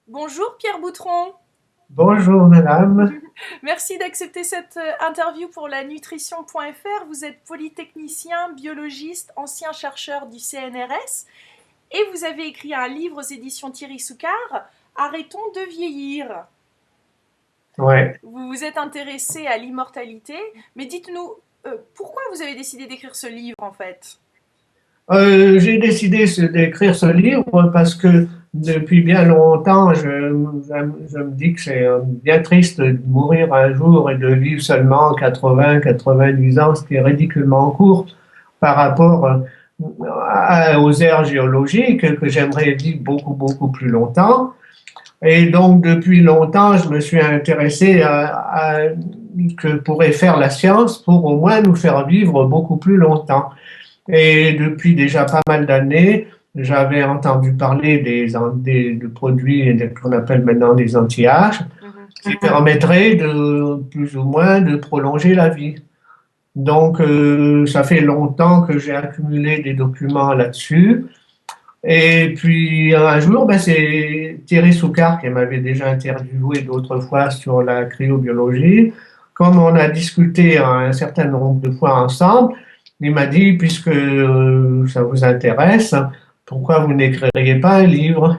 Bonjour Pierre Boutron, Bonjour madame. merci d'accepter cette interview pour la nutrition.fr. Vous êtes polytechnicien, biologiste, ancien chercheur du CNRS et vous avez écrit un livre aux éditions Thierry Soucard, Arrêtons de vieillir. Ouais. Vous vous êtes intéressé à l'immortalité, mais dites-nous, pourquoi vous avez décidé d'écrire ce livre en fait? J'ai décidé d'écrire ce livre parce que depuis bien longtemps, je me dis que c'est bien triste de mourir un jour et de vivre seulement 80, 90 ans, ce qui est ridiculement court par rapport aux ères géologiques que j'aimerais vivre beaucoup, beaucoup plus longtemps. Et donc, depuis longtemps, je me suis intéressé à que pourrait faire la science pour au moins nous faire vivre beaucoup plus longtemps. Et depuis déjà pas mal d'années, j'avais entendu parler de produits qu'on appelle maintenant des anti-âges, Mhm. qui permettraient de plus ou moins de prolonger la vie. Donc, ça fait longtemps que j'ai accumulé des documents là-dessus. Et puis un jour, ben, c'est Thierry Soucard qui m'avait déjà interviewé d'autres fois sur la cryobiologie. Comme on a discuté un certain nombre de fois ensemble, il m'a dit, puisque ça vous intéresse, pourquoi vous n'écririez pas un livre?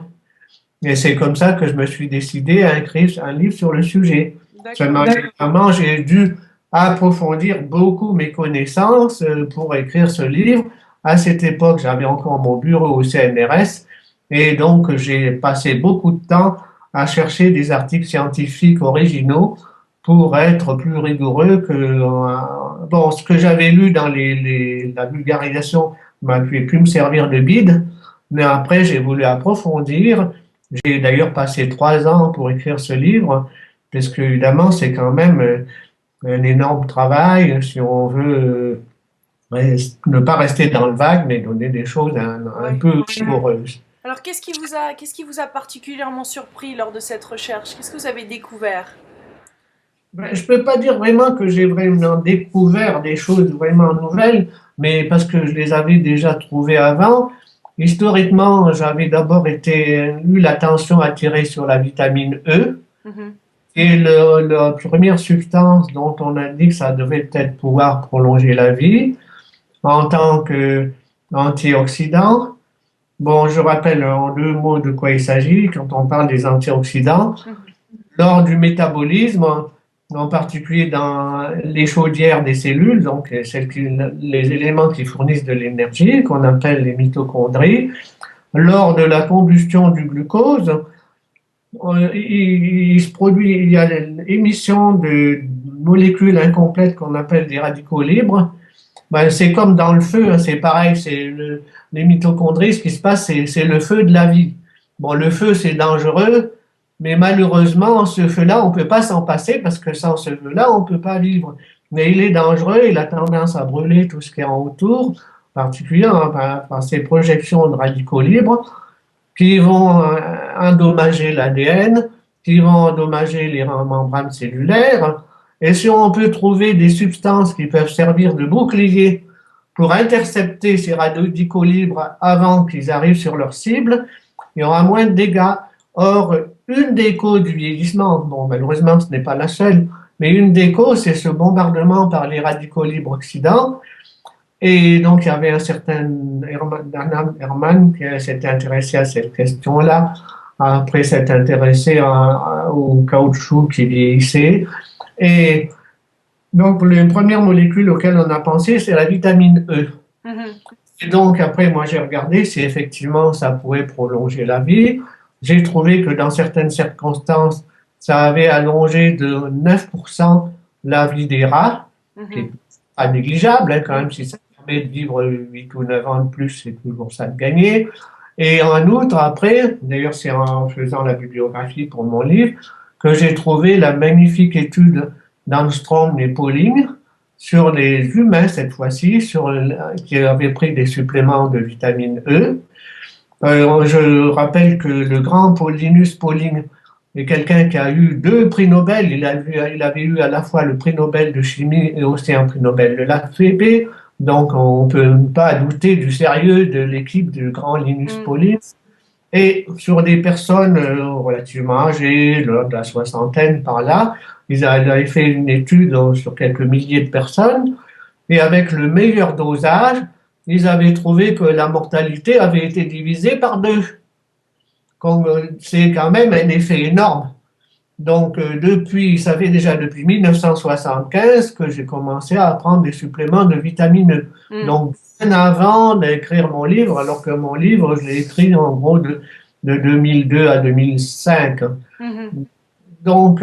Et c'est comme ça que je me suis décidé à écrire un livre sur le sujet. Seulement, D'accord. évidemment, j'ai dû approfondir beaucoup mes connaissances pour écrire ce livre. À cette époque, j'avais encore mon bureau au CNRS et donc j'ai passé beaucoup de temps à chercher des articles scientifiques originaux pour être plus rigoureux que bon, ce que j'avais lu dans la vulgarisation m'a pu me servir de guide, mais après j'ai voulu approfondir. J'ai d'ailleurs passé 3 ans pour écrire ce livre, parce que évidemment, c'est quand même un énorme travail si on veut ne pas rester dans le vague, mais donner des choses un Ouais. peu rigoureuses. Alors qu'est-ce qui vous a particulièrement surpris lors de cette recherche? Qu'est-ce que vous avez découvert? Ben, je peux pas dire vraiment que j'ai vraiment découvert des choses vraiment nouvelles, mais parce que je les avais déjà trouvées avant. Historiquement, j'avais d'abord eu l'attention attirée sur la vitamine E. Mhm. Et la première substance dont on a dit que ça devait peut-être pouvoir prolonger la vie en tant qu'antioxydant. Bon, je rappelle en 2 mots de quoi il s'agit quand on parle des antioxydants. Mhm. Lors du métabolisme, en particulier dans les chaudières des cellules, donc les éléments qui fournissent de l'énergie, qu'on appelle les mitochondries, lors de la combustion du glucose, il se produit, il y a l'émission de molécules incomplètes qu'on appelle des radicaux libres. Ben, c'est comme dans le feu, hein, c'est pareil, les mitochondries, ce qui se passe, c'est le feu de la vie. Bon, le feu, c'est dangereux, mais malheureusement, ce feu-là, on ne peut pas s'en passer parce que sans ce feu-là, on ne peut pas vivre. Mais il est dangereux, il a tendance à brûler tout ce qui est en autour, particulièrement par ces projections de radicaux libres qui vont endommager l'ADN, qui vont endommager les membranes cellulaires. Et si on peut trouver des substances qui peuvent servir de bouclier pour intercepter ces radicaux libres avant qu'ils arrivent sur leur cible, il y aura moins de dégâts. Or, une des causes du vieillissement, bon, malheureusement, ce n'est pas la seule, mais une des causes, c'est ce bombardement par les radicaux libres oxydants. Et donc, il y avait un certain Herman qui s'était intéressé à cette question-là. Après, s'est intéressé au caoutchouc qui vieillissait. Et donc, les premières molécules auxquelles on a pensé, c'est la vitamine E. Mhm. Et donc, après, moi, j'ai regardé si effectivement ça pouvait prolonger la vie. J'ai trouvé que dans certaines circonstances, ça avait allongé de 9% la vie des rats, qui est Mhm. pas négligeable, hein, quand même, Oui. si ça permet de vivre 8 ou 9 ans de plus, c'est toujours ça de gagner. Et en outre, après, d'ailleurs, c'est en faisant la bibliographie pour mon livre, que j'ai trouvé la magnifique étude d'Armstrong et Pauling sur les humains cette fois-ci, qui avaient pris des suppléments de vitamine E. Je rappelle que le grand Linus Pauling est quelqu'un qui a eu 2 prix Nobel. Il avait eu à la fois le prix Nobel de chimie et aussi un prix Nobel de la paix. Donc on ne peut pas douter du sérieux de l'équipe du grand Linus Mhm. Pauling. Et sur des personnes relativement âgées, de la soixantaine par là, ils avaient fait une étude sur quelques milliers de personnes, et avec le meilleur dosage, ils avaient trouvé que la mortalité avait été divisée par deux. C'est quand même un effet énorme. Donc, ça fait déjà depuis 1975 que j'ai commencé à prendre des suppléments de vitamine E. Donc, bien avant d'écrire mon livre, alors que mon livre, je l'ai écrit en gros de 2002 à 2005. Donc,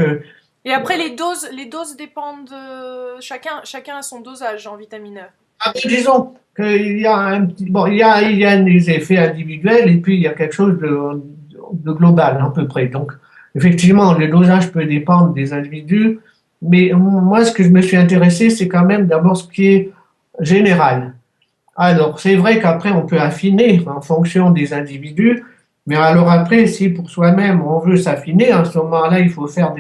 et après, les doses dépendent de... Chacun a son dosage en vitamine E. Disons qu'il y a un petit, bon, il y a des effets individuels et puis il y a quelque chose de global à peu près. Donc, effectivement, le dosage peut dépendre des individus, mais moi, ce que je me suis intéressé, c'est quand même d'abord ce qui est général. Alors, c'est vrai qu'après, on peut affiner en fonction des individus, mais alors après, si pour soi-même, on veut s'affiner, à ce moment-là, il faut faire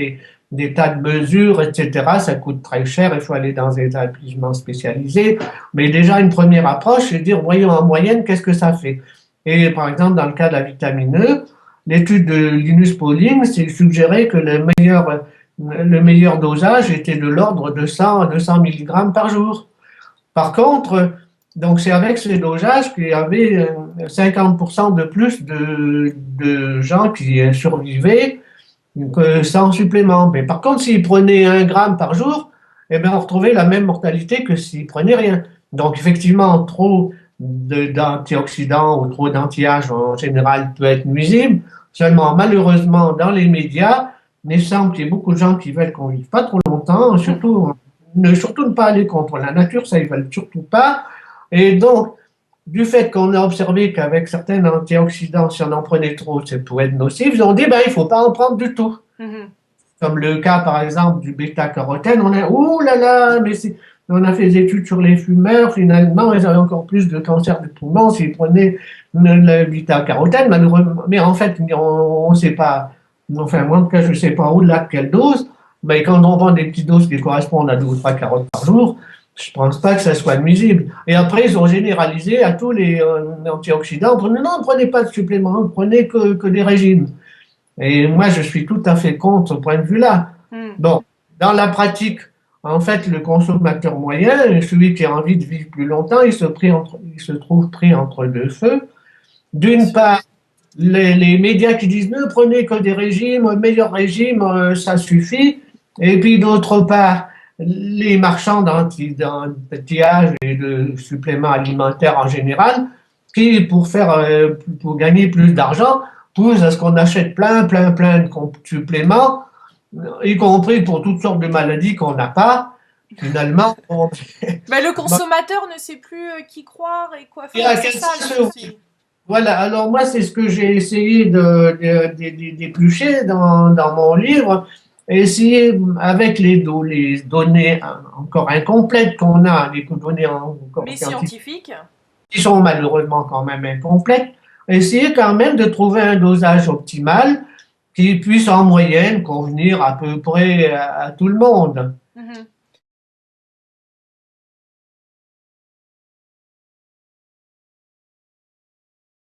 des tas de mesures, etc. Ça coûte très cher, il faut aller dans des établissements spécialisés. Mais déjà, une première approche, c'est de dire, voyons en moyenne, qu'est-ce que ça fait? Et par exemple, dans le cas de la vitamine E, l'étude de Linus Pauling, c'est suggéré que le meilleur dosage était de l'ordre de 100 à 200 mg par jour. Par contre, donc c'est avec ces dosages qu'il y avait 50% de plus de gens qui survivaient sans supplément. Mais par contre, s'ils prenaient 1 gramme par jour, eh bien, on retrouvait la même mortalité que s'ils prenaient rien. Donc effectivement, trop d'antioxydants ou trop d'anti-âge en général peut être nuisible. Seulement, malheureusement, dans les médias, il semble qu'il y ait beaucoup de gens qui veulent qu'on ne vive pas trop longtemps, surtout ne pas aller contre la nature, ça ils veulent surtout pas. Et donc, du fait qu'on a observé qu'avec certains antioxydants, si on en prenait trop, ça pouvait être nocif, ils ont dit, ben, il ne faut pas en prendre du tout. Comme le cas, par exemple, du bêta-carotène, on a, ouh là là, mais on a fait des études sur les fumeurs, finalement, ils avaient encore plus de cancer du poumon s'ils prenaient le bêta-carotène, malheureusement. Mais en fait, on ne sait pas, enfin, moi, en tout cas, je ne sais pas au-delà de quelle dose, mais quand on prend des petites doses qui correspondent à 2 ou 3 carottes par jour, je ne pense pas que ça soit nuisible. Et après, ils ont généralisé à tous les antioxydants. Non, ne prenez pas de suppléments, ne prenez que des régimes. Et moi, je suis tout à fait contre ce point de vue-là. Bon, dans la pratique, en fait, le consommateur moyen, celui qui a envie de vivre plus longtemps, il se trouve pris entre deux feux. D'une part, les médias qui disent ne prenez que des régimes, meilleur régime, ça suffit. Et puis d'autre part, les marchands d'anti-âge et de suppléments alimentaires en général, qui, pour gagner plus d'argent, poussent à ce qu'on achète plein de suppléments, y compris pour toutes sortes de maladies qu'on n'a pas. Finalement, mais le consommateur ne sait plus qui croire et quoi faire. C'est ça le souci. Voilà, alors moi, c'est ce que j'ai essayé d'éplucher dans mon livre, essayer avec les données encore incomplètes qu'on a, les données encore mais scientifiques, qui sont malheureusement quand même incomplètes, essayer quand même de trouver un dosage optimal qui puisse en moyenne convenir à peu près à tout le monde.